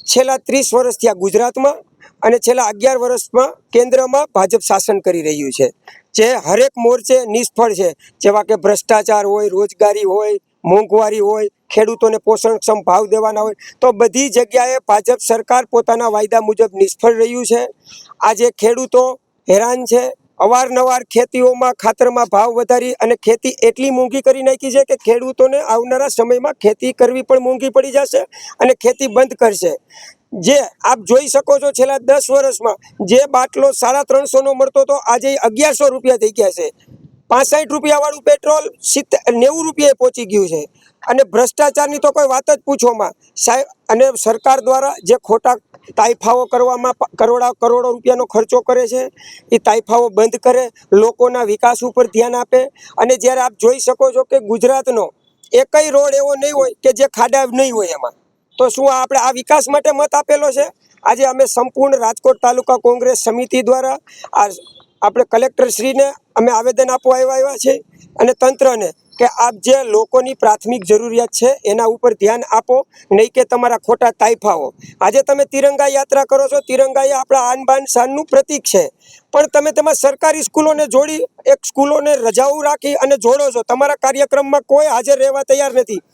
છેલ્લા 30 વર્ષથી આ ગુજરાતમાં અને છેલ્લા 11 વર્ષમાં કેન્દ્રમાં ભાજપ શાસન કરી રહ્યું છે, જે હરેક મોરચે નિષ્ફળ છે, જેવા કે ભ્રષ્ટાચાર હોય, રોજગારી હોય, મોંઘવારી હોય, ખેડૂતોને પોષણક્ષમ ભાવ દેવાના હોય, તો બધી જગ્યાએ ભાજપ સરકાર પોતાના વાયદા મુજબ નિષ્ફળ રહ્યું છે। આજે ખેડૂતો હેરાન છે। અવારનવાર ખેતીઓમાં ખાતરમાં ભાવ વધારી અને ખેતી એટલી મોંઘી કરી નાખી છે કે ખેડૂતોને આવનારા સમયમાં ખેતી કરવી પણ મોંઘી પડી જશે અને ખેતી બંધ કરશે। જે આપ જોઈ શકો છો, છેલ્લા 10 વર્ષમાં જે બાટલો 350 નો મળતો હતો, આજે 1100 રૂપિયા થઈ ગયા છે। 65 રૂપિયા વાળું પેટ્રોલ 90 રૂપિયાએ પહોંચી ગયું છે। અને ભ્રષ્ટાચારની તો કોઈ વાત જ પૂછોમાં સાહેબ। અને સરકાર દ્વારા જે ખોટા તાઇફાઓ કરવામાં કરોડો રૂપિયાનો ખર્ચો કરે છે, એ તાઇફાઓ બંધ કરે, લોકોના વિકાસ ઉપર ધ્યાન આપે। અને જ્યારે આપ જોઈ શકો છો કે ગુજરાતનો એકય રોડ એવો નહીં હોય કે જે ખાડા નહીં હોય એમાં, તો શું આપણે આ વિકાસ માટે મત આપેલો છે? આજે અમે સંપૂર્ણ રાજકોટ તાલુકા કોંગ્રેસ સમિતિ દ્વારા આ આપણે કલેક્ટરશ્રીને અમે આવેદન આપવા આવ્યા છે અને તંત્રને કે આપ જે લોકોની પ્રાથમિક જરૂરિયાત છે એના ઉપર ધ્યાન આપો, નહીં કે તમારા ખોટા તાઇફાઓ। આજે તમે તિરંગા યાત્રા કરો છો, તિરંગા એ આપણા આન બાન શાનનું પ્રતીક છે, પણ તમે તેમાં સરકારી સ્કૂલોને જોડી, એક સ્કૂલોને રજાઓ રાખી અને જોડો છો। તમારા કાર્યક્રમમાં કોઈ હાજર રહેવા તૈયાર નથી।